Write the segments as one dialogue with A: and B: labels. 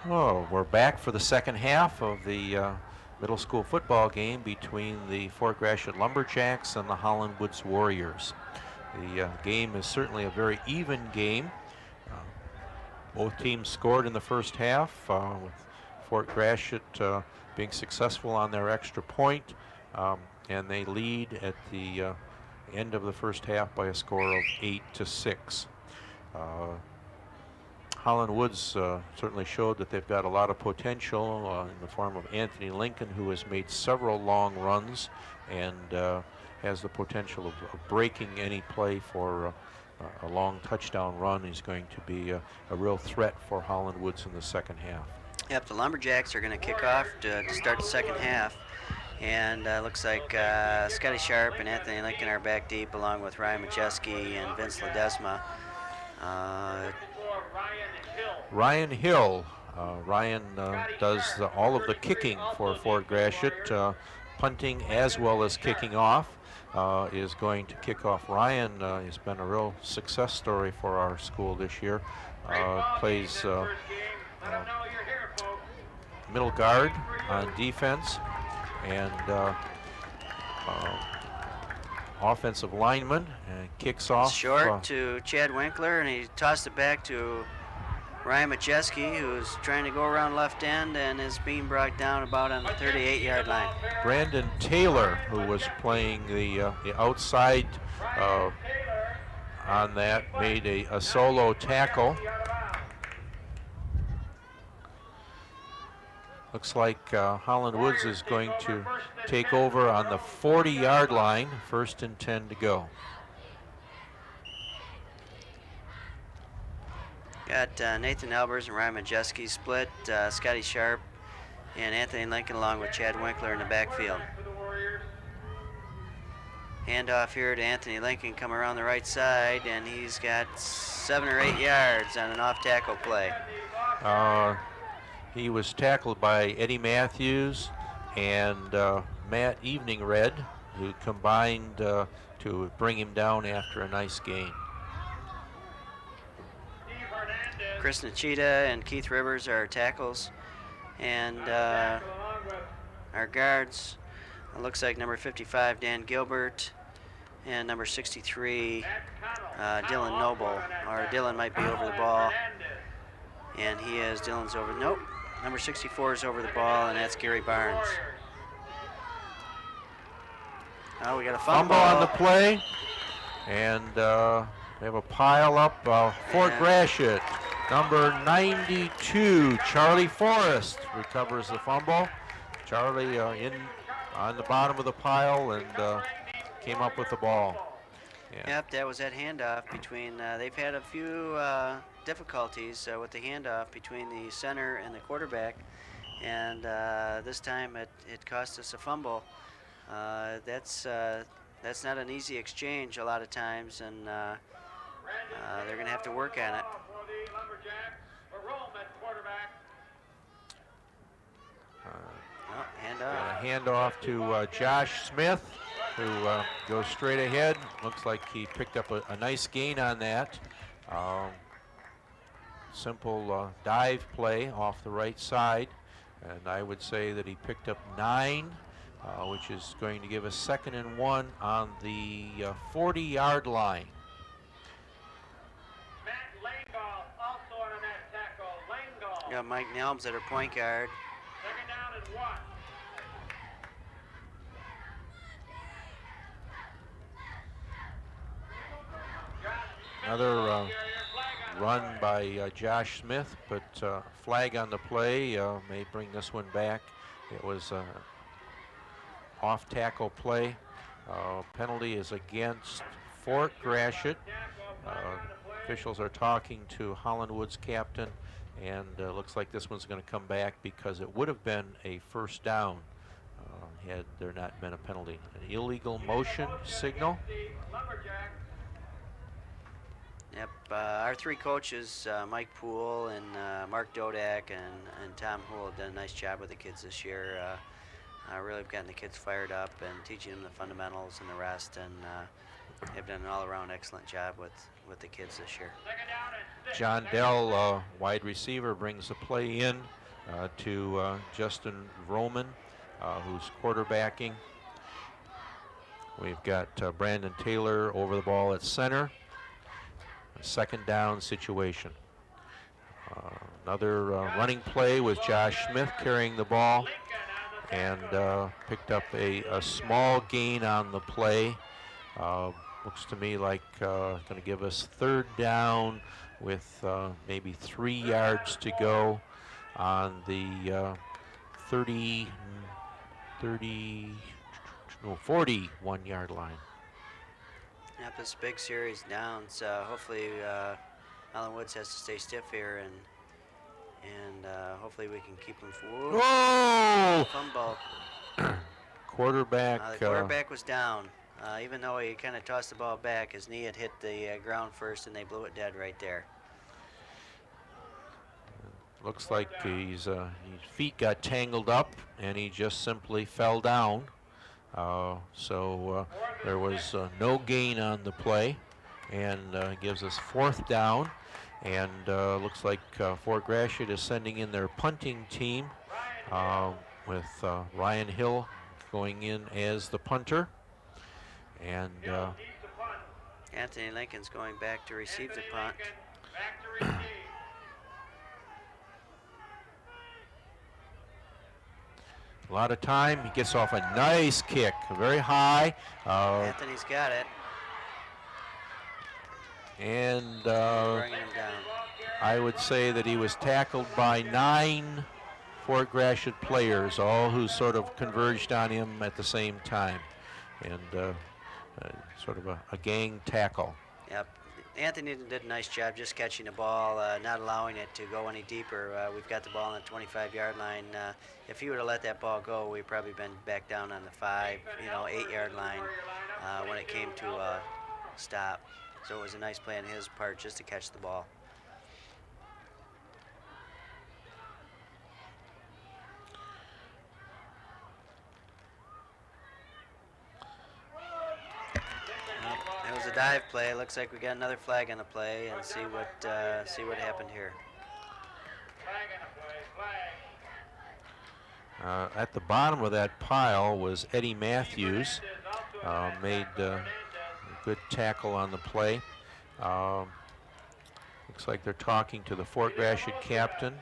A: Oh, we're back for the second half of the middle school football game between the Fort Gratiot Lumberjacks and the Holland Woods Warriors. The game is certainly a very even game. Uh, both teams scored in the first half, with Fort Gratiot being successful on their extra point, and they lead at the end of the first half by a score of 8-6. Holland Woods certainly showed that they've got a lot of potential in the form of Anthony Lincoln, who has made several long runs and has the potential of breaking any play for a long touchdown run. He's going to be a real threat for Holland Woods in the second half.
B: Yep, the Lumberjacks are going to kick off to start the second half. And looks like Scotty Sharp and Anthony Lincoln are back deep, along with Ryan Majeski and Vince Ledesma.
A: Ryan Hill. Ryan does all of the kicking for Fort Gratiot, punting as well as kicking off. Is going to kick off. Ryan has been a real success story for our school this year. Plays middle guard on defense and offensive lineman, and kicks off.
B: Short to Chad Winkler, and he tossed it back to Ryan Majeski, who's trying to go around left end and is being brought down about on the 38-yard line.
A: Brandon Taylor, who was playing the outside on that, made a solo tackle. Looks like Holland Woods is going to take over on the 40-yard line, 1st and 10 to go.
B: Got Nathan Elbers and Ryan Majeski split, Scotty Sharp and Anthony Lincoln along with Chad Winkler in the backfield. Handoff here to Anthony Lincoln, come around the right side, and he's got 7 or 8 yards on an off-tackle play.
A: He was tackled by Eddie Matthews and Matt Evening Red, who combined to bring him down after a nice gain.
B: Chris Nachita and Keith Rivers are tackles, and our guards, it looks like number 55 Dan Gilbert and number 63 Dylan Noble, or Dylan might be over the ball, and he is, Dylan's over, nope, number 64 is over the ball, and that's Gary Barnes. Oh, we got a fumble
A: on the play, and we have a pile up. Fort Gratiot, number 92, Charlie Forrest, recovers the fumble. Charlie in on the bottom of the pile and came up with the ball.
B: Yeah. Yep, that was that handoff between, they've had a few difficulties with the handoff between the center and the quarterback, and this time it cost us a fumble. That's not an easy exchange a lot of times, and they're going to have to work on it.
A: Hand off to Josh Smith, who goes straight ahead. Looks like he picked up a nice gain on that. Simple dive play off the right side, and I would say that he picked up 9, which is going to give us 2nd and 1 on the 40-yard line.
B: We got Mike Nelms at our point guard.
C: 2nd down and 1.
A: Another run by Josh Smith, but flag on the play may bring this one back. It was off-tackle play. Penalty is against Fort Gratiot. Officials are talking to Holland Woods captain, and looks like this one's going to come back because it would have been a 1st down had there not been a penalty. An illegal motion signal.
B: Yep, our 3 coaches, Mike Poole and Mark Dodak and Tom Hoole, have done a nice job with the kids this year. Really have gotten the kids fired up and teaching them the fundamentals and the rest. And They've done an all-around excellent job with the kids this year.
C: Second down and 6.
A: John Dell, wide receiver, brings the play in to Justin Vroman, who's quarterbacking. We've got Brandon Taylor over the ball at center. A second down situation. Another running play with Josh Smith carrying the ball, and picked up a small gain on the play. Looks to me like going to give us third down with maybe 3 yards to go on the 41-yard line.
B: Yep, this big series down, so hopefully Holland Woods has to stay stiff here, and hopefully we can keep them forward.
A: Whoa!
B: Fumble.
A: Quarterback.
B: The quarterback was down. Even though he kind of tossed the ball back, his knee had hit the ground first, and they blew it dead right there.
A: Looks like his feet got tangled up, and he just simply fell down. So there was no gain on the play, and gives us fourth down. And looks like Fort Gratiot is sending in their punting team with Ryan Hill going in as the punter. And
B: Anthony Lincoln's going back to receive the punt.
C: Back to receive.
A: a lot of time. He gets off a nice kick, very high.
B: Anthony's got it.
A: And
B: Bringing him down.
A: I would say that he was tackled by 9 Fort Gratiot players, all who sort of converged on him at the same time. And sort of a gang tackle.
B: Yep. Anthony did a nice job just catching the ball, not allowing it to go any deeper. We've got the ball on the 25-yard line. If he would have let that ball go, we'd probably been back down on the 8-yard line when it came to a stop. So it was a nice play on his part just to catch the ball. It was a dive play. Looks like we got another flag on the play, and see what happened here.
C: Flag on the play. Flag.
A: At the bottom of that pile was Eddie Matthews, made a good tackle on the play. Looks like they're talking to the Fort Gratiot captain.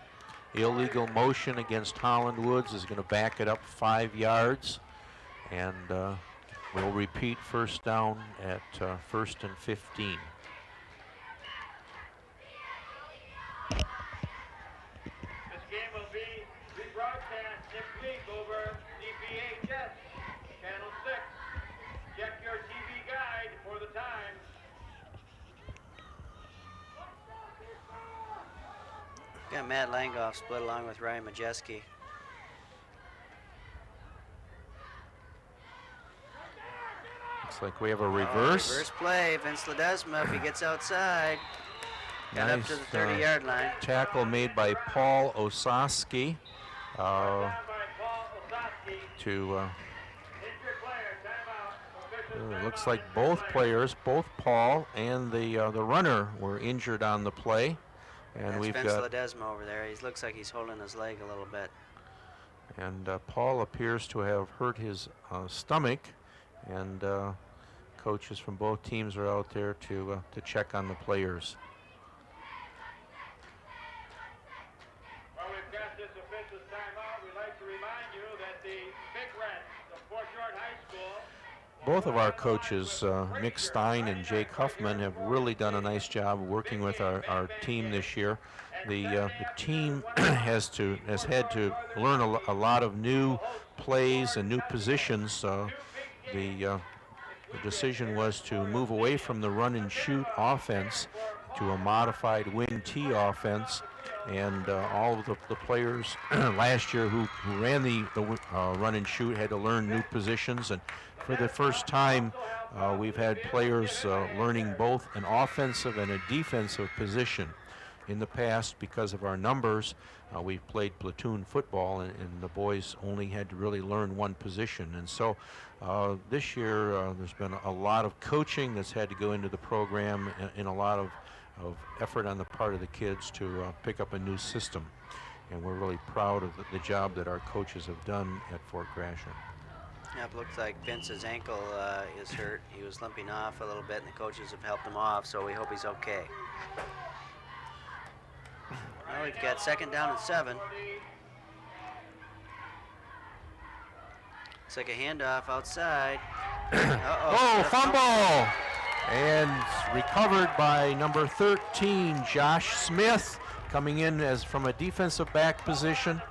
A: Illegal motion against Holland Woods is going to back it up 5 yards, and we'll repeat first down at 1st and 15.
C: This game will be rebroadcast next week over DPHS, Channel 6. Check your TV guide for the time.
B: Got Matt Langoff split along with Ryan Majeski.
A: Looks like we have a reverse.
B: Reverse play. Vince Ledesma, if he gets outside. Got up to the 30-yard line.
A: Tackle made by Paul Osaski
C: Down by Paul Osowski.
A: to
C: Injured player. Timeout. Officials
A: looks
C: timeout.
A: like both players, both Paul and the runner, were injured on the play. And
B: That's
A: we've
B: Vince
A: got
B: Ledesma over there. He looks like he's holding his leg a little bit.
A: and Paul appears to have hurt his stomach, and coaches from both teams are out there to check on the players.
C: While we've got this official's timeout, we'd like to remind you that the Big Reds of Fort Short High School.
A: Both of our coaches, Mick Stein and Jake Huffman, have really done a nice job working with our team this year. The team has had to learn a lot of new plays and new positions. The decision was to move away from the run and shoot offense to a modified wing T offense, and all of the players last year who ran the run and shoot had to learn new positions, and for the first time we've had players learning both an offensive and a defensive position. In the past, because of our numbers, we've played platoon football, and the boys only had to really learn one position. And so this year, there's been a lot of coaching that's had to go into the program, and a lot of effort on the part of the kids to pick up a new system. And we're really proud of the job that our coaches have done at Fort Gratiot.
B: Yeah, it looks like Vince's ankle is hurt. He was limping off a little bit, and the coaches have helped him off, so we hope he's okay. Well, we've got 2nd down and 7. It's like a handoff outside.
A: Oh, fumble! And recovered by number 13, Josh Smith, coming in as from a defensive back position.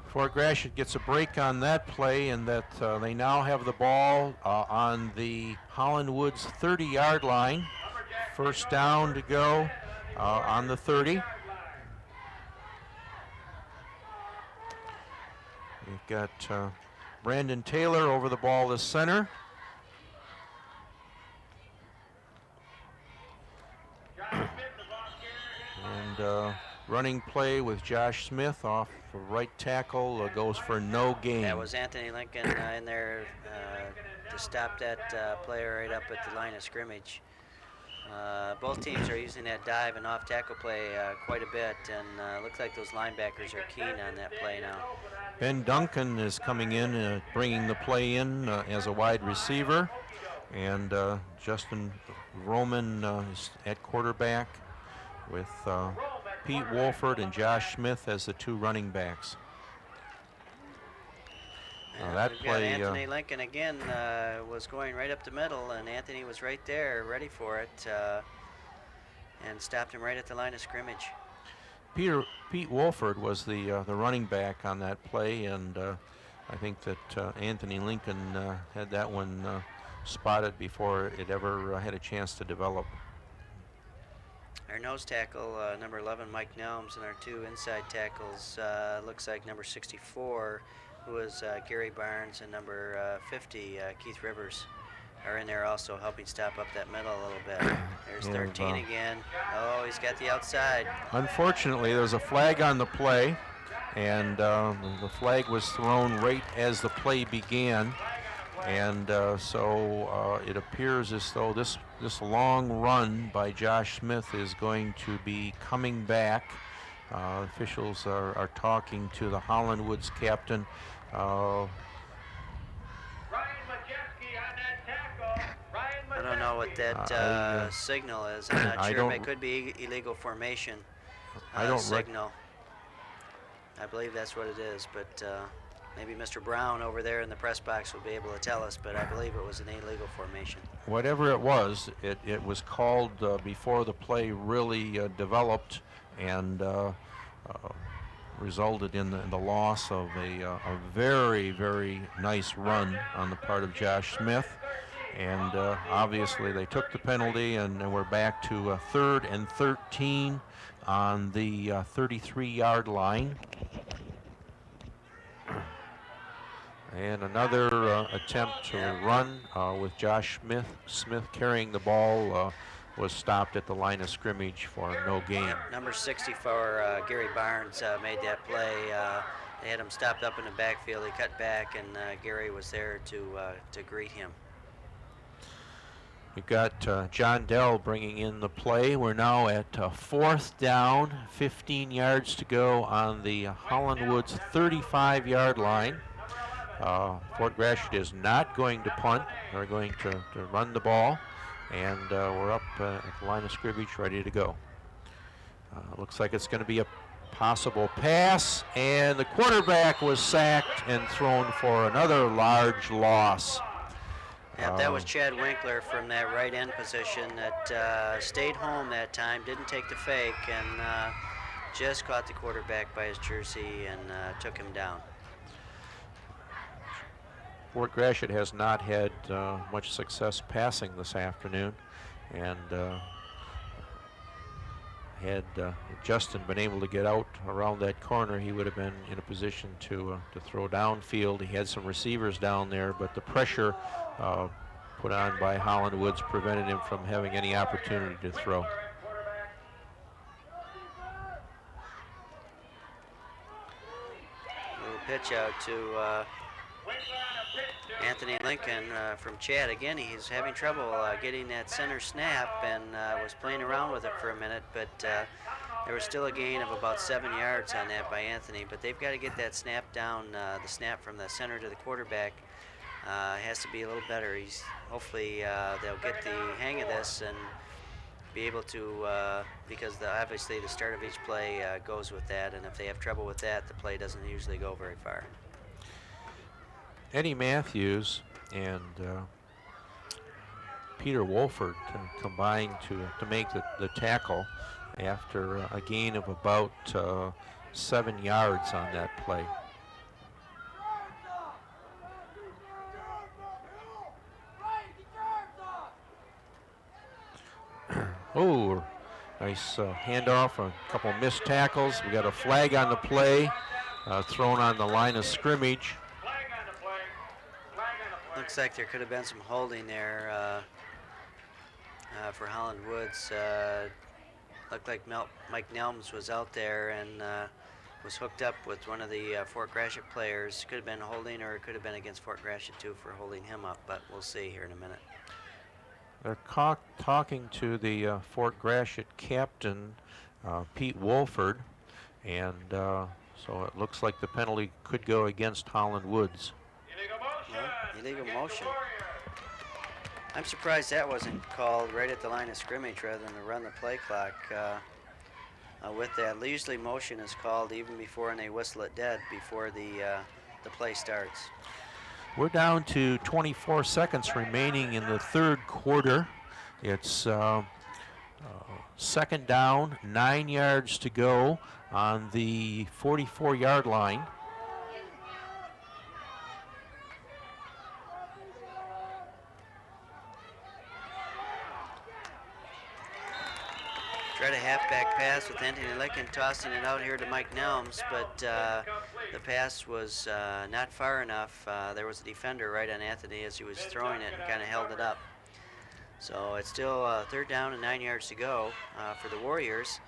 A: Fort Gratiot gets a break on that play, and that they now have the ball on the Holland Woods 30-yard line. 1st down to go on the 30. We've got Brandon Taylor over the ball to center. And running play with Josh Smith off the right tackle goes for no gain.
B: That was Anthony Lincoln in there to stop that player right up at the line of scrimmage. Both teams are using that dive and off tackle play quite a bit, and looks like those linebackers are keen on that play now.
A: Ben Duncan is coming in, bringing the play in as a wide receiver, and Justin Roman is at quarterback with Pete Wolford and Josh Smith as the 2 running backs. That
B: we've
A: play,
B: got Anthony Lincoln again was going right up the middle, and Anthony was right there, ready for it, and stopped him right at the line of scrimmage.
A: Pete Wolford was the running back on that play, and I think that Anthony Lincoln had that one spotted before it ever had a chance to develop.
B: Our nose tackle, number 11, Mike Nelms, and our 2 inside tackles looks like number 64, who is Gary Barnes, and number 50, Keith Rivers, are in there also helping stop up that middle a little bit. There's 13 again. Oh, he's got the outside.
A: Unfortunately, there's a flag on the play, and the flag was thrown right as the play began. And so it appears as though this long run by Josh Smith is going to be coming back. Officials are talking to the Holland Woods captain.
B: I don't know what that signal is. I'm not sure. It could be illegal formation signal. I believe that's what it is, but maybe Mr. Brown over there in the press box will be able to tell us, but I believe it was an illegal formation.
A: Whatever it was was called before the play really developed, and resulted in the loss of a very, very nice run on the part of Josh Smith. And obviously they took the penalty, and we're back to 3rd and 13 on the 33-yard line. And another attempt to run with Josh Smith carrying the ball was stopped at the line of scrimmage for no gain.
B: Number 64, Gary Barnes, made that play. They had him stopped up in the backfield. He cut back, and Gary was there to greet him.
A: We've got John Dell bringing in the play. We're now at 4th down, 15 yards to go on the Holland Woods 35-yard line. Fort Gratiot is not going to punt. They're going to run the ball, and we're up at the line of scrimmage ready to go. Looks like it's going to be a possible pass, and the quarterback was sacked and thrown for another large loss.
B: Yep, that was Chad Winkler from that right end position that stayed home that time, didn't take the fake, and just caught the quarterback by his jersey and took him down.
A: Fort Gratiot has not had much success passing this afternoon, and Had Justin been able to get out around that corner, he would have been in a position to throw downfield. He had some receivers down there, but the pressure put on by Holland Woods prevented him from having any opportunity to throw.
B: Little pitch out to Anthony Lincoln from Chad. Again, he's having trouble getting that center snap, and was playing around with it for a minute, but there was still a gain of about 7 yards on that by Anthony. But they've got to get that snap down, the snap from the center to the quarterback. Has to be a little better. Hopefully they'll get the hang of this and be able to, because obviously the start of each play goes with that, and if they have trouble with that, the play doesn't usually go very far.
A: Eddie Matthews and Peter Wolford combined to make the tackle after a gain of about 7 yards on that play. Oh, nice handoff, a couple missed tackles. We got a flag on the play, thrown on the line of scrimmage.
B: Looks like there could have been some holding there for Holland Woods. Looked like Mike Nelms was out there and was hooked up with one of the Fort Gratiot players. Could have been holding, or it could have been against Fort Gratiot too for holding him up, but we'll see here in a minute.
A: They're talking to the Fort Gratiot captain, Pete Wolford, and so it looks like the penalty could go against Holland Woods.
B: Illegal motion. I'm surprised that wasn't called right at the line of scrimmage rather than to run the play clock with that. Usually motion is called even before, and they whistle it dead before the play starts.
A: We're down to 24 seconds remaining in the third quarter. It's second down, 9 yards to go on the 44-yard line.
B: Tried a halfback pass with Anthony Lincoln tossing it out here to Mike Nelms, but the pass was not far enough. There was a defender right on Anthony as he was throwing it and kind of held it up. So it's still third down and 9 yards to go for the Warriors.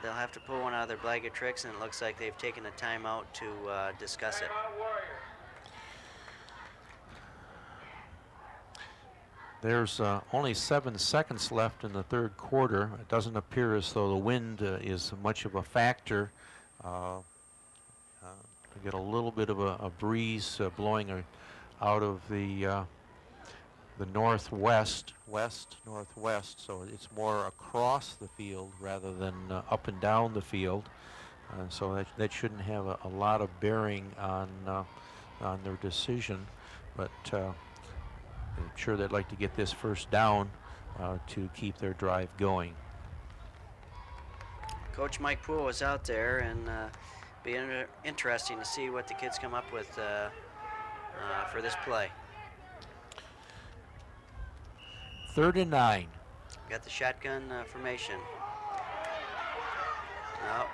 B: They'll have to pull one out of their bag of tricks, and it looks like they've taken a timeout to discuss it.
A: There's only 7 seconds left in the third quarter. It doesn't appear as though the wind is much of a factor. We get a little bit of a breeze blowing out of the northwest, northwest, so it's more across the field rather than up and down the field. So that shouldn't have a lot of bearing on their decision, but I'm sure they'd like to get this first down to keep their drive going.
B: Coach Mike Poole was out there, and be interesting to see what the kids come up with for this play.
A: 3rd and 9.
B: Got the shotgun formation. No.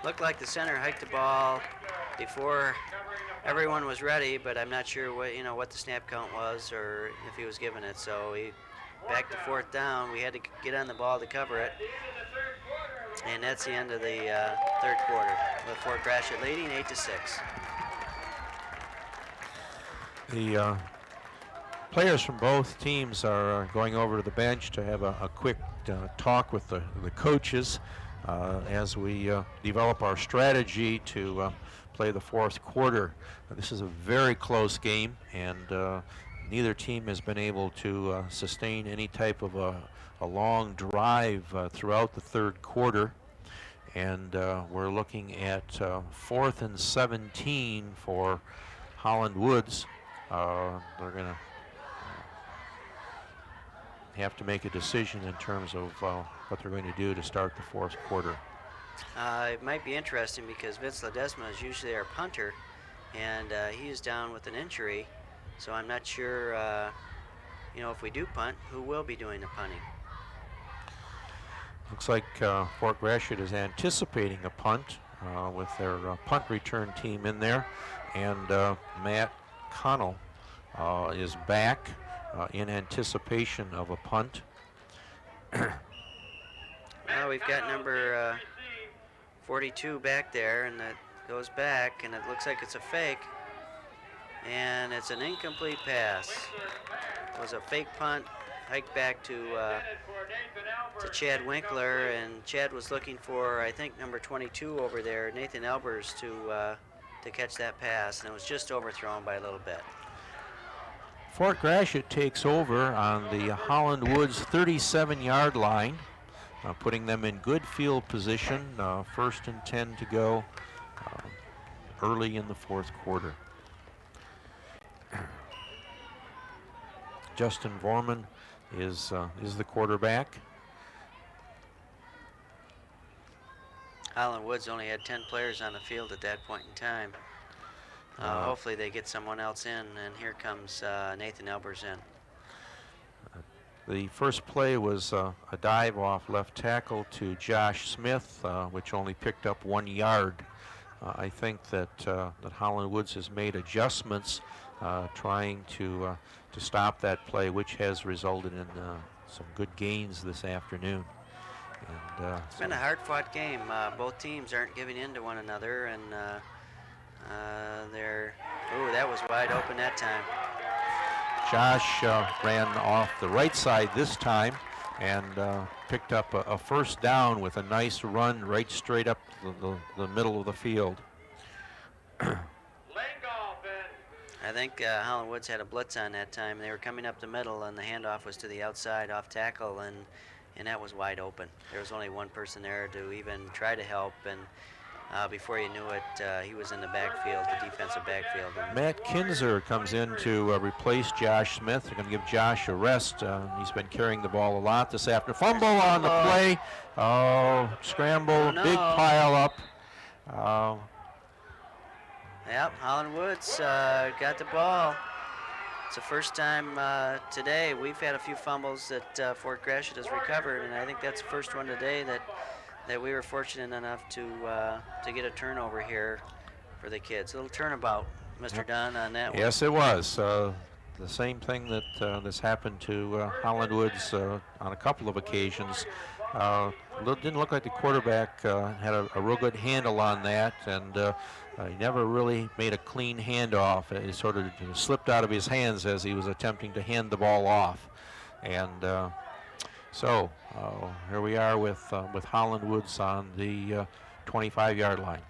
B: Looked like the center hiked the ball before everyone was ready, but I'm not sure what the snap count was or if he was given it. So he back to 4th down. We had to get on the ball to cover it, and that's the end of the third quarter with Fort Gratiot leading 8-6.
A: The players from both teams are going over to the bench to have a quick talk with the coaches as we develop our strategy to play the fourth quarter. This is a very close game, and neither team has been able to sustain any type of a long drive throughout the third quarter. And we're looking at 4th and 17 for Holland Woods. They're going to have to make a decision in terms of what they're going to do to start the fourth quarter.
B: It might be interesting because Vince Ledesma is usually our punter, and he is down with an injury, so I'm not sure, if we do punt, who will be doing the punting.
A: Looks like Fort Gratiot is anticipating a punt with their punt return team in there. And Matt Connell is back in anticipation of a punt.
B: Well, we've got number 42 back there, and that goes back, and it looks like it's a fake. And it's an incomplete pass. It was a fake punt, hiked back to Chad Winkler, and Chad was looking for, I think, number 22 over there, Nathan Elbers, to catch that pass, and it was just overthrown by a little bit.
A: Fort Gratiot takes over on the Holland Woods 37-yard line, putting them in good field position, 1st and 10 to go early in the 4th quarter. Justin Vorman is the quarterback.
B: Holland Woods only had 10 players on the field at that point in time. Hopefully they get someone else in, and here comes Nathan Elbers in.
A: The first play was a dive off left tackle to Josh Smith, which only picked up 1 yard. I think that Holland Woods has made adjustments trying to stop that play, which has resulted in some good gains this afternoon. And,
B: it's been a hard-fought game. Both teams aren't giving in to one another, and that was wide open that time.
A: Josh ran off the right side this time and picked up a first down with a nice run right straight up the middle of the field.
B: I think Holland Woods had a blitz on that time. They were coming up the middle, and the handoff was to the outside off tackle, and that was wide open. There was only one person there to even try to help, and before you knew it, he was in the backfield, the defensive backfield.
A: Matt Kinzer comes in to replace Josh Smith. They're going to give Josh a rest. He's been carrying the ball a lot this afternoon. Fumble on the play. Scramble, big pile up.
B: Yep, Holland Woods got the ball. It's the first time today. We've had a few fumbles that Fort Gratiot has recovered, and I think that's the first one today that we were fortunate enough to get a turnover here for the kids. A little turnabout, Mr. Dunn, on that one.
A: Yes, it was. The same thing that that's happened to Holland Woods on a couple of occasions. Didn't look like the quarterback had a real good handle on that, and he never really made a clean handoff. It sort of slipped out of his hands as he was attempting to hand the ball off. And so here we are with Holland Woods on the 25-yard line.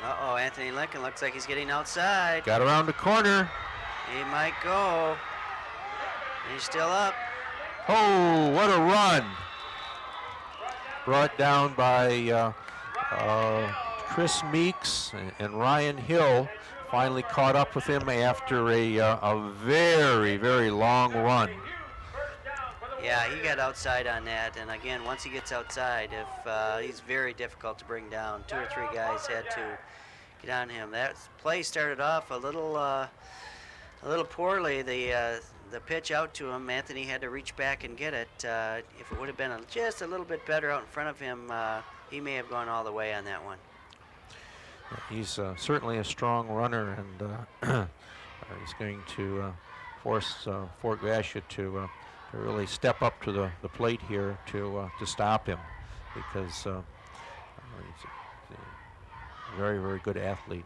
B: Uh-oh, Anthony Lincoln looks like he's getting outside.
A: Got around the corner.
B: He might go. He's still up.
A: Oh, what a run. Brought down by Chris Meeks and Ryan Hill. Finally caught up with him after a very, very long run.
B: Yeah, he got outside on that, and again, once he gets outside, he's very difficult to bring down. 2 or 3 guys had to get on him. That play started off a little poorly. The pitch out to him, Anthony had to reach back and get it. If it would have been just a little bit better out in front of him, he may have gone all the way on that one.
A: He's certainly a strong runner, and he's going to force Fort Gratiot to really step up to the plate here to stop him, because he's a very, very good athlete.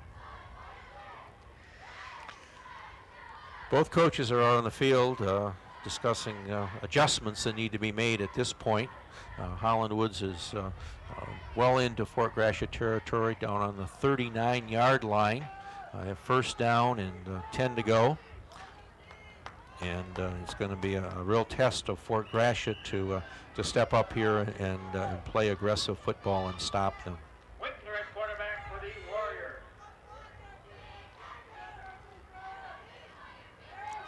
A: Both coaches are out on the field discussing adjustments that need to be made at this point. Holland Woods is well into Fort Gratiot territory, down on the 39-yard line. First down and 10 to go. And it's going to be a real test of Fort Gratiot to step up here and play aggressive football and stop them.
C: Winkler at quarterback for the Warriors.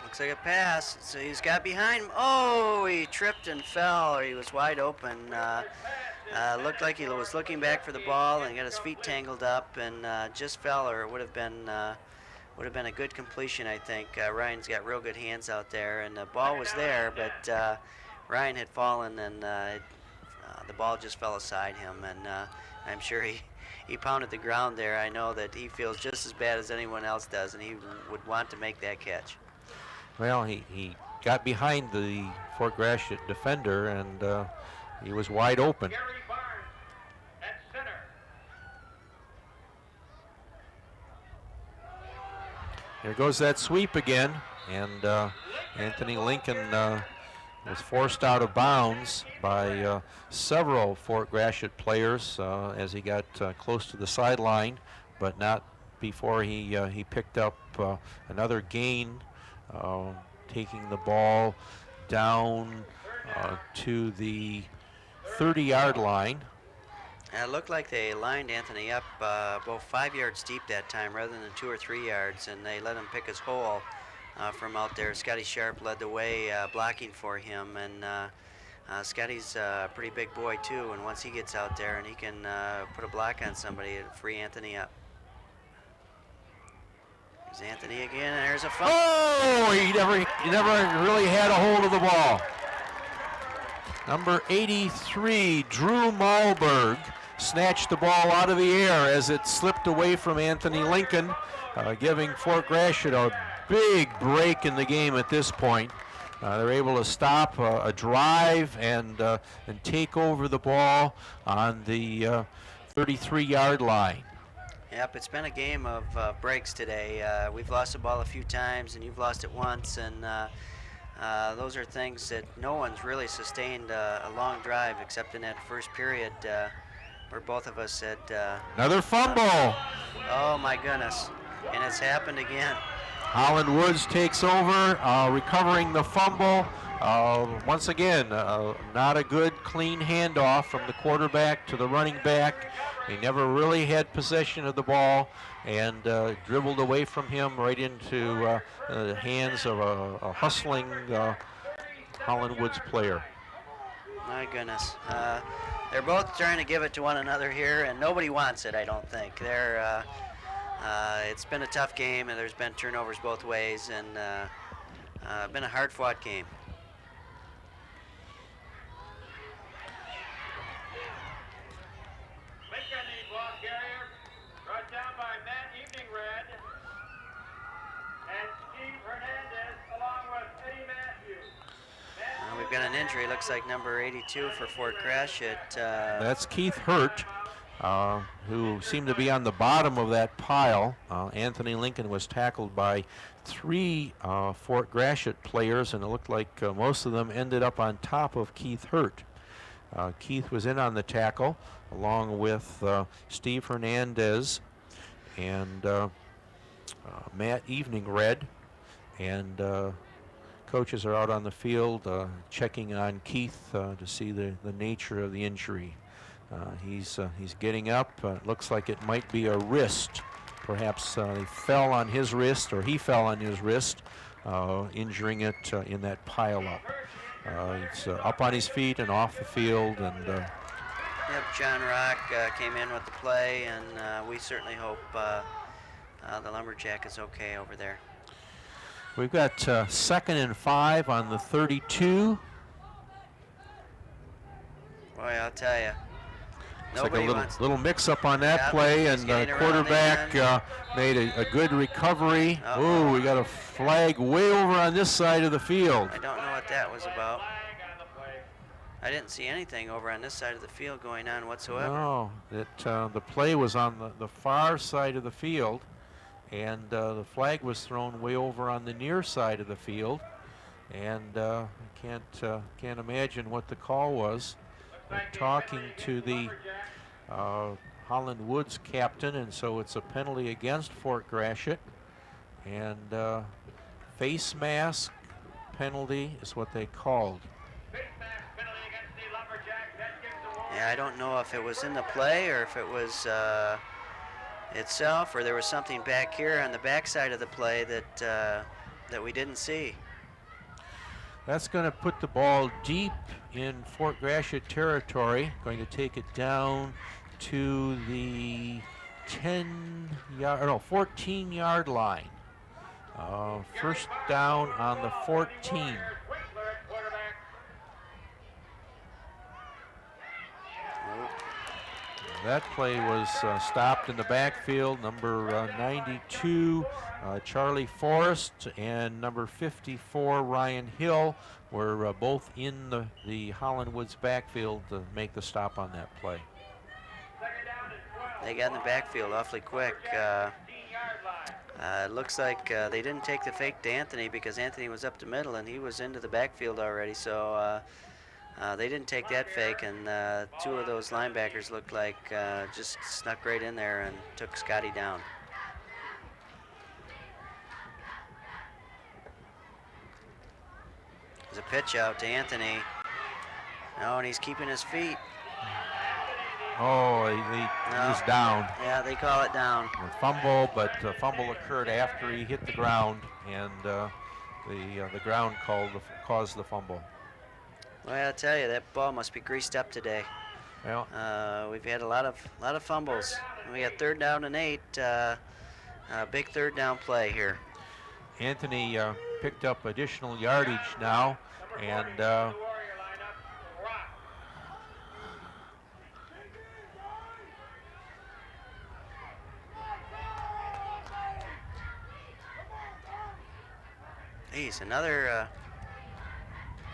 B: Looks like a pass. So he's got behind him. Oh, he tripped and fell, or he was wide open. Looked like he was looking back for the ball and got his feet tangled up and just fell, or it would have been a good completion, I think. Ryan's got real good hands out there, and the ball was there, but Ryan had fallen, and the ball just fell aside him, and I'm sure he pounded the ground there. I know that he feels just as bad as anyone else does, and he would want to make that catch.
A: Well, he got behind the Fort Gratiot defender, and he was wide open.
C: Gary Barnes at center.
A: Here goes that sweep again, and Anthony Lincoln was forced out of bounds by several Fort Gratiot players as he got close to the sideline, but not before he picked up another gain, taking the ball down to the 30-yard line.
B: It looked like they lined Anthony up about 5 yards deep that time rather than 2 or 3 yards, and they let him pick his hole from out there. Scotty Sharp led the way blocking for him, and Scotty's a pretty big boy too, and once he gets out there and he can put a block on somebody, it'll free Anthony up. There's Anthony again, and there's a fumble.
A: Oh, he never really had a hold of the ball. Number 83, Drew Malberg, snatched the ball out of the air as it slipped away from Anthony Lincoln, giving Fort Gratiot a big break in the game at this point. They're able to stop a drive and take over the ball on the 33-yard line.
B: Yep, it's been a game of breaks today. We've lost the ball a few times, and you've lost it once, and those are things that no one's really sustained a long drive except in that first period where both of us said...
A: Another fumble!
B: Oh, my goodness. And it's happened again.
A: Holland Woods takes over, recovering the fumble. Once again, not a good, clean handoff from the quarterback to the running back. He never really had possession of the ball and dribbled away from him right into the hands of a hustling Holland Woods player.
B: My goodness. They're both trying to give it to one another here, and nobody wants it, I don't think. It's been a tough game, and there's been turnovers both ways, and been a hard-fought game.
C: Lincoln, the ball carrier, brought down by Matt Evening Red and Steve Hernandez along with Eddie Matthews.
B: We've got an injury. Looks like number 82 for Fort Gratiot.
A: That's Keith Hurt, who seemed to be on the bottom of that pile. Anthony Lincoln was tackled by 3 Fort Gratiot players, and it looked like most of them ended up on top of Keith Hurt. Keith was in on the tackle along with Steve Hernandez and Matt Evening Red, and coaches are out on the field checking on Keith to see the nature of the injury. He's getting up. It looks like it might be a wrist. Perhaps he fell on his wrist, or he fell on his wrist, injuring it in that pile-up. He's up on his feet and off the field. And
B: Yep, John Rock came in with the play, and we certainly hope the Lumberjack is okay over there.
A: we've got 2nd and 5 on the 32.
B: Boy, I'll tell you.
A: It's like a little mix-up on that play, and the quarterback made a good recovery. Oh, we got a flag way over on this side of the field.
B: I don't know what that was about. I didn't see anything over on this side of the field going on whatsoever.
A: No, the play was on the far side of the field, and the flag was thrown way over on the near side of the field, and I can't imagine what the call was. They're talking to the Holland Woods captain, and so it's a penalty against Fort Gratiot, and face mask penalty is what they called.
B: Yeah, I don't know if it was in the play or if it was itself, or there was something back here on the backside of the play that we didn't see.
A: That's going to put the ball deep in Fort Gratiot territory. Going to take it down to the 14-yard line. First down on the 14. That play was stopped in the backfield. Number 92, Charlie Forrest, and number 54, Ryan Hill, were both in the Holland Woods backfield to make the stop on that play.
B: They got in the backfield awfully quick. It looks like they didn't take the fake to Anthony because Anthony was up the middle and he was into the backfield already. So they didn't take that fake, and two of those linebackers looked like just snuck right in there and took Scotty down. There's a pitch out to Anthony. Oh, and he's keeping his feet.
A: Oh, he was down.
B: Yeah, they call it down.
A: A fumble, but the fumble occurred after he hit the ground, and the ground caused the fumble.
B: Well, I tell you, that ball must be greased up today.
A: Well,
B: We've had a lot of fumbles. We got 3rd down and 8. Big 3rd down play here.
A: Anthony picked up additional yardage now, and
B: Geez, another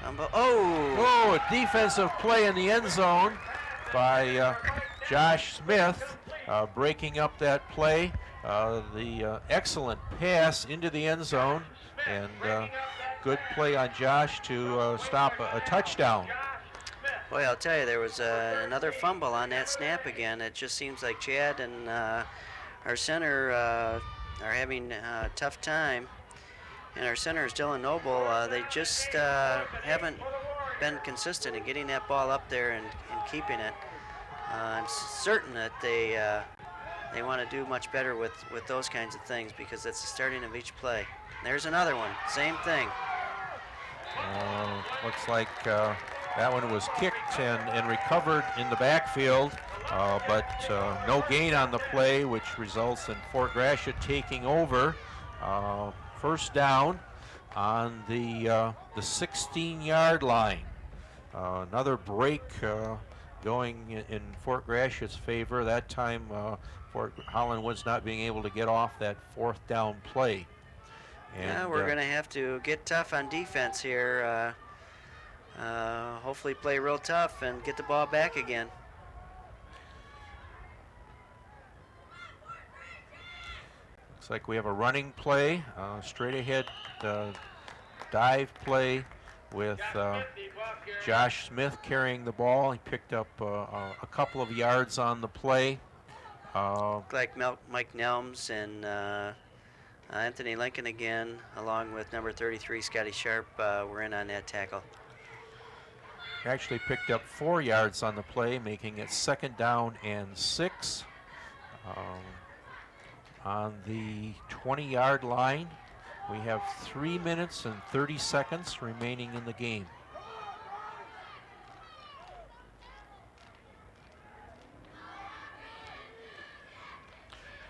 B: fumble. Oh!
A: oh, a defensive play in the end zone by Josh Smith, breaking up that play. The excellent pass into the end zone, and good play on Josh to stop a touchdown.
B: Boy, I'll tell you, there was another fumble on that snap again. It just seems like Chad and our center are having a tough time. And our center is Dylan Noble. They just haven't been consistent in getting that ball up there and keeping it. I'm certain that they want to do much better with those kinds of things because that's the starting of each play. There's another one, same thing.
A: Looks like that one was kicked and recovered in the backfield, but no gain on the play, which results in Fort Gratiot taking over. 1st down on the 16-yard line. Another break going in Fort Gratiot's favor. That time Fort Holland Woods not being able to get off that 4th down play. And,
B: yeah, we're going to have to get tough on defense here. Hopefully play real tough and get the ball back again.
A: Looks like we have a running play, straight ahead dive play with Josh Smith carrying the ball. He picked up a couple of yards on the play.
B: Looked like Mike Nelms and Anthony Lincoln again, along with number 33, Scotty Sharp, were in on that tackle.
A: Actually picked up 4 yards on the play, making it 2nd down and 6. On the 20-yard line, we have 3 minutes and 30 seconds remaining in the game.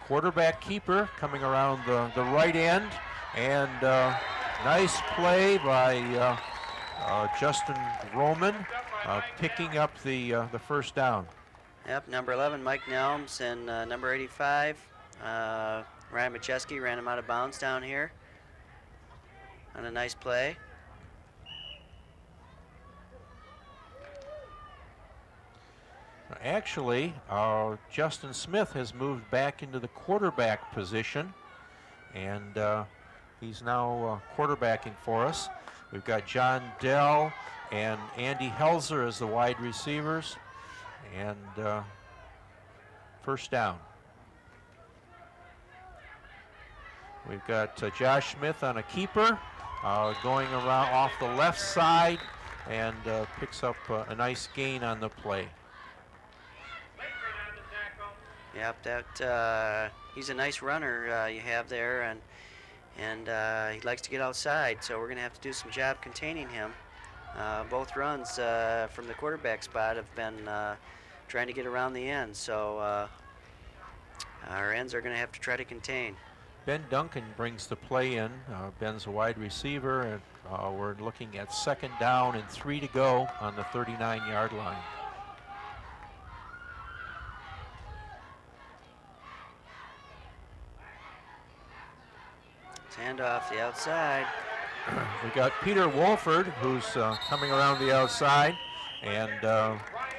A: Quarterback keeper coming around the right end, and nice play by Justin Roman, picking up the 1st down.
B: Yep, number 11, Mike Nelms, and number 85, Ryan Macheski ran him out of bounds down here on a nice play.
A: Actually, Justin Smith has moved back into the quarterback position, and he's now quarterbacking for us. We've got John Dell and Andy Helzer as the wide receivers, and 1st down. We've got Josh Smith on a keeper, going around off the left side, and picks up a nice gain on the play.
B: Yep, that he's a nice runner you have there, and he likes to get outside, so we're going to have to do some job containing him. Both runs from the quarterback spot have been trying to get around the end, so our ends are going to have to try to contain.
A: Ben Duncan brings the play in. Ben's a wide receiver, and we're looking at 2nd down and 3 to go on the 39-yard line.
B: Hand off the outside.
A: We got Peter Wolford, who's coming around the outside, and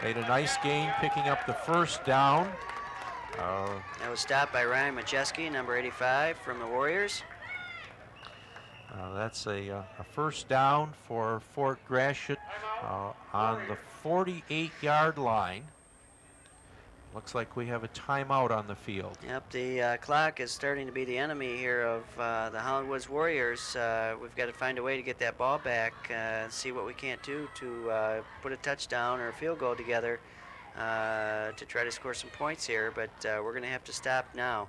A: made a nice gain picking up the first down.
B: That was stopped by Ryan Majeski, number 85 from the Warriors.
A: That's a first down for Fort Gratiot on the 48-yard line. Looks like we have a timeout on the field.
B: Yep, the clock is starting to be the enemy here of the Holland Woods Warriors. We've got to find a way to get that ball back, see what we can't do to put a touchdown or a field goal together to try to score some points here, but we're going to have to stop now.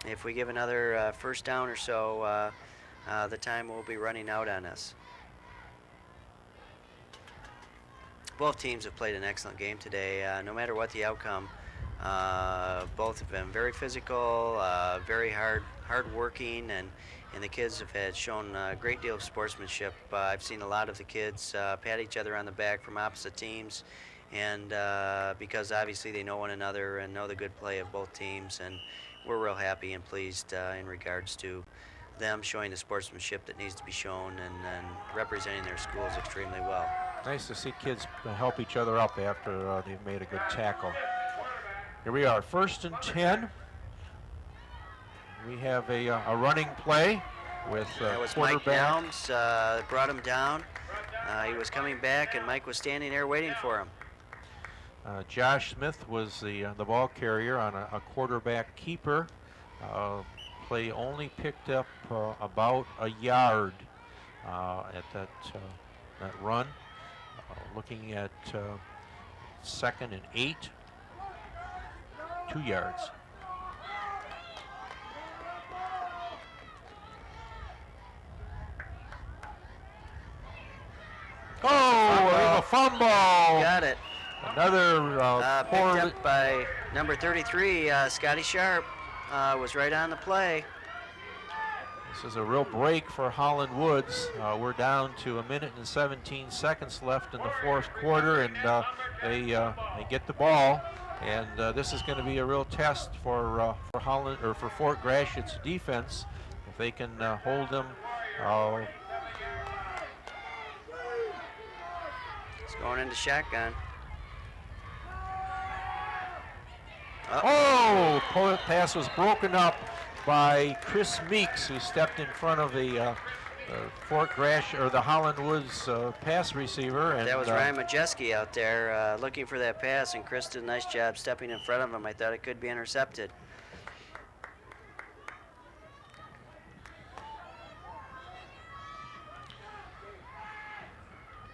B: If we give another first down or so, the time will be running out on us. Both teams have played an excellent game today, no matter what the outcome. Both have been very physical, very hard-working, and the kids have shown a great deal of sportsmanship. I've seen a lot of the kids pat each other on the back from opposite teams, and because obviously they know one another and know the good play of both teams, and we're real happy and pleased in regards to them showing the sportsmanship that needs to be shown and representing their schools extremely well.
A: Nice to see kids help each other up after they've made a good tackle. Here we are, 1st and 10. We have a running play with
B: that was Mike
A: quarterback.
B: Nelms, brought him down. He was coming back, and Mike was standing there waiting for him.
A: Josh Smith was the ball carrier on a quarterback keeper. Play only picked up about a yard at that run. Looking at 2nd and 8, 2 yards. Oh, a fumble!
B: Got it.
A: Another poor.
B: Picked up by number 33, Scotty Sharp, was right on the play.
A: This is a real break for Holland Woods. We're down to 1 minute and 17 seconds left in the 4th quarter, and they get the ball. And this is going to be a real test for Holland, or for Fort Gratiot's defense, if they can hold them.
B: It's going into shotgun.
A: Oh, pass was broken up by Chris Meeks, who stepped in front of the Fort Gratiot, or the Holland Woods pass receiver. And
B: that was Ryan Majeski out there looking for that pass, and Chris did a nice job stepping in front of him. I thought it could be intercepted.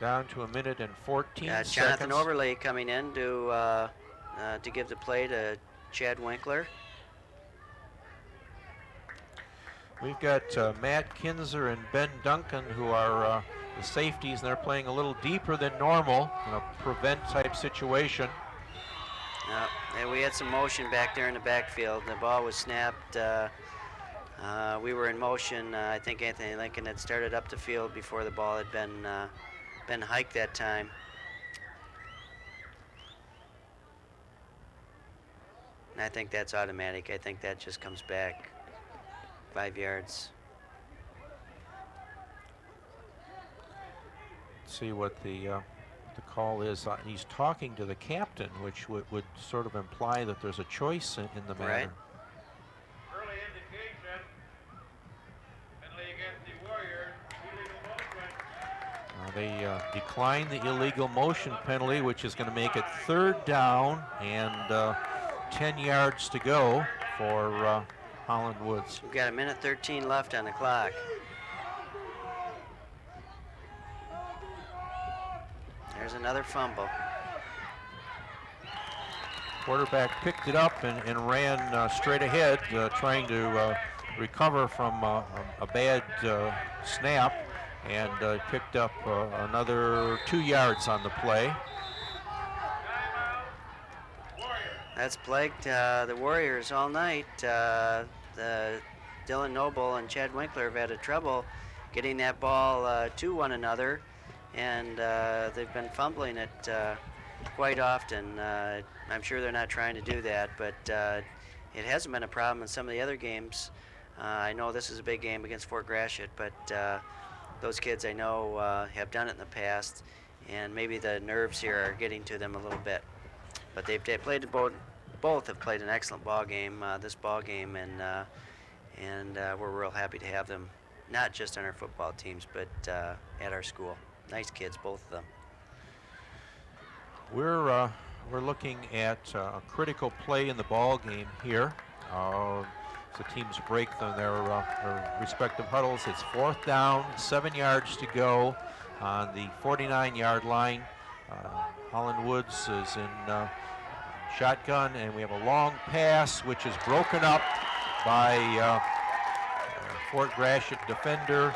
A: Down to 1 minute and 14 seconds.
B: Jonathan Overley coming in to give the play to Chad Winkler.
A: We've got Matt Kinzer and Ben Duncan, who are the safeties, and they're playing a little deeper than normal in a prevent type situation.
B: And we had some motion back there in the backfield. The ball was snapped. We were in motion. I think Anthony Lincoln had started up the field before the ball had been hiked that time. And I think that's automatic. I think that just comes back 5 yards.
A: See what the call is. He's talking to the captain, which would sort of imply that there's a choice in the matter.
B: Right.
C: Early indication. Penalty against the Warriors. Illegal motion.
A: They decline the illegal motion penalty, which is going to make it 3rd down and 10 yards to go for Holland Woods.
B: We've got 1 minute 13 left on the clock. There's another fumble.
A: Quarterback picked it up and ran straight ahead, trying to recover from a bad snap, and picked up another 2 yards on the play.
B: That's plagued the Warriors all night. Dylan Noble and Chad Winkler have had trouble getting that ball to one another, and they've been fumbling it quite often. I'm sure they're not trying to do that, but it hasn't been a problem in some of the other games I know this is a big game against Fort Gratiot, but those kids I know have done it in the past, and maybe the nerves here are getting to them a little bit. But they played both have played an excellent ball game this ball game, and we're real happy to have them, not just on our football teams, but at our school. Nice kids, both of them.
A: We're looking at a critical play in the ball game here. The teams break their respective huddles. It's 4th down, 7 yards to go on the 49-yard line. Holland Woods is in shotgun, and we have a long pass, which is broken up by Fort Gratiot defender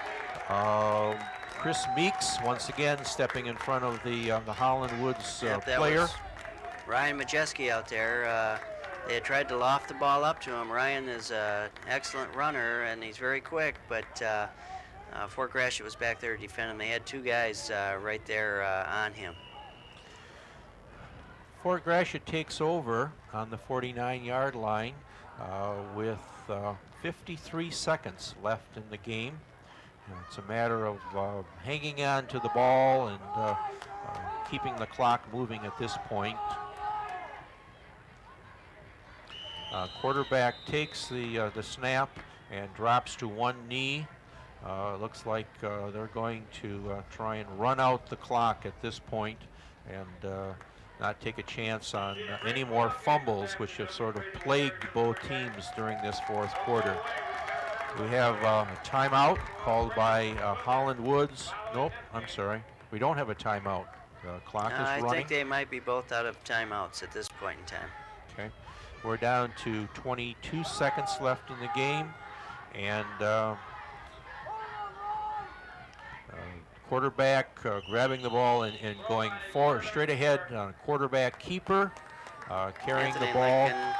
A: Chris Meeks, once again stepping in front of the Holland Woods player.
B: Ryan Majeski out there. They had tried to loft the ball up to him. Ryan is an excellent runner, and he's very quick, but Fort Gratiot was back there to defend him. They had 2 guys right there on him.
A: Fort Gratiot takes over on the 49-yard line with 53 seconds left in the game. It's a matter of hanging on to the ball and keeping the clock moving at this point. Quarterback takes the snap and drops to one knee. Looks like they're going to try and run out the clock at this point and not take a chance on any more fumbles, which have sort of plagued both teams during this 4th quarter. We have a timeout called by Holland Woods. Nope, I'm sorry. We don't have a timeout. The clock is running.
B: I think they might be both out of timeouts at this point in time.
A: Okay. We're down to 22 seconds left in the game, and quarterback grabbing the ball and going straight ahead on quarterback keeper, carrying
B: Anthony
A: the ball.
B: Lincoln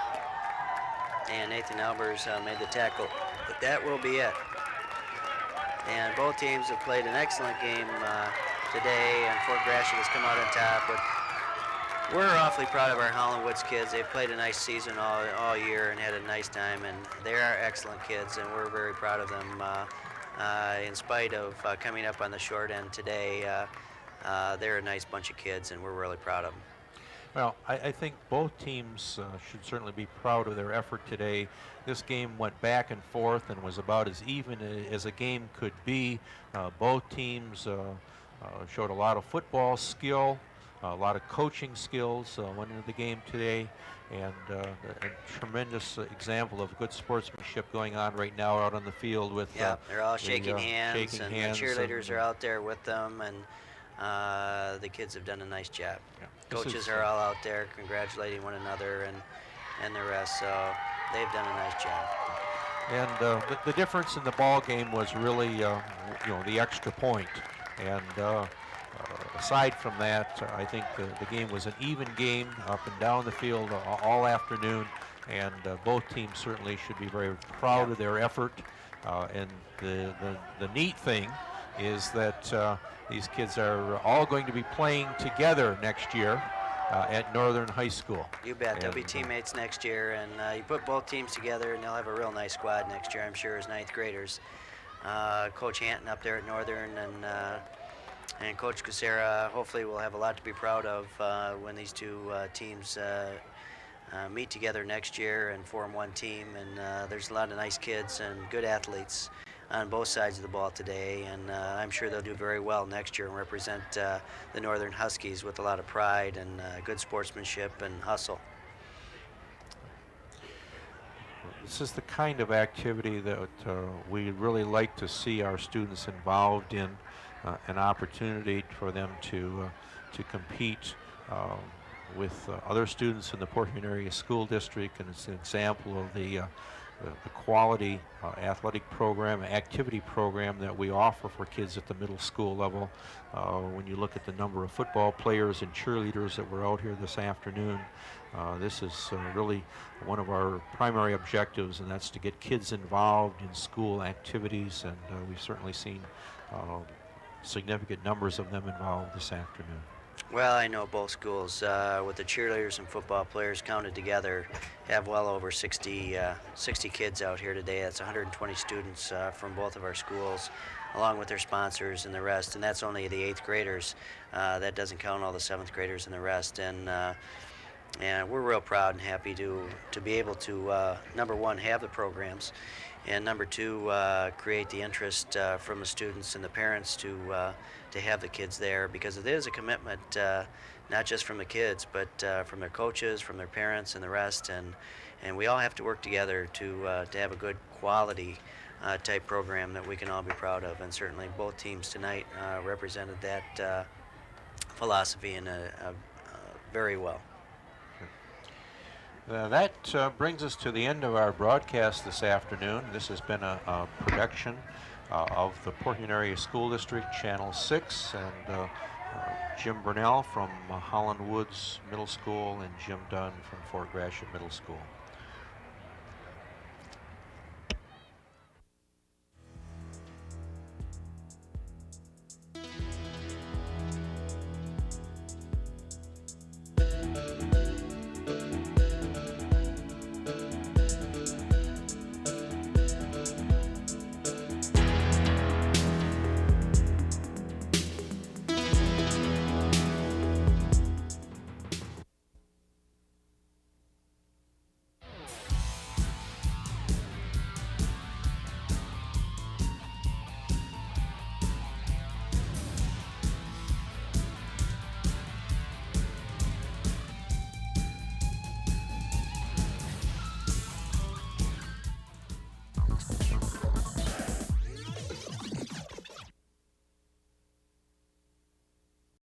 B: and Nathan Albers made the tackle, but that will be it. And both teams have played an excellent game today, and Fort Gratiot has come out on top. But we're awfully proud of our Holland Woods kids. They've played a nice season all year and had a nice time, and they are excellent kids, and we're very proud of them. In spite of coming up on the short end today, they're a nice bunch of kids, and we're really proud of them.
A: Well, I think both teams should certainly be proud of their effort today. This game went back and forth and was about as even as a game could be. Both teams showed a lot of football skill, a lot of coaching skills went into the game today, and a tremendous example of good sportsmanship going on right now out on the field with
B: they're all shaking hands, and the cheerleaders are out there with them, and the kids have done a nice job.
A: Yeah.
B: Coaches are all out there congratulating one another and the rest, so they've done a nice job.
A: And the difference in the ball game was really the extra point, and aside from that, I think the game was an even game up and down the field all afternoon, and both teams certainly should be very proud of their effort. And the neat thing is that these kids are all going to be playing together next year at Northern High School.
B: You bet. They'll be teammates next year, and you put both teams together, and they'll have a real nice squad next year, I'm sure, as 9th graders. Coach Hanton up there at Northern, and Coach Kucera, hopefully we'll have a lot to be proud of when these two teams meet together next year and form one team. And there's a lot of nice kids and good athletes on both sides of the ball today, and I'm sure they'll do very well next year and represent the Northern Huskies with a lot of pride and good sportsmanship and hustle.
A: This is the kind of activity that we really like to see our students involved in, an opportunity for them to compete with other students in the Portland area school district, and it's an example of the quality athletic program, activity program that we offer for kids at the middle school level. When you look at the number of football players and cheerleaders that were out here this afternoon, this is really one of our primary objectives, and that's to get kids involved in school activities, and we've certainly seen significant numbers of them involved this afternoon.
B: Well, I know both schools, with the cheerleaders and football players counted together, have well over 60 kids out here today. That's 120 students from both of our schools, along with their sponsors and the rest. And that's only the 8th graders. That doesn't count all the 7th graders and the rest. And we're real proud and happy to be able to, number one, have the programs, and number two, create the interest from the students and the parents to have the kids there, because it is a commitment, not just from the kids, but from their coaches, from their parents, and the rest. And we all have to work together to have a good quality type program that we can all be proud of. And certainly both teams tonight represented that philosophy very well.
A: That brings us to the end of our broadcast this afternoon. This has been a production of the Portland Area School District, Channel 6, and Jim Burnell from Holland Woods Middle School and Jim Dunn from Fort Gratiot Middle School.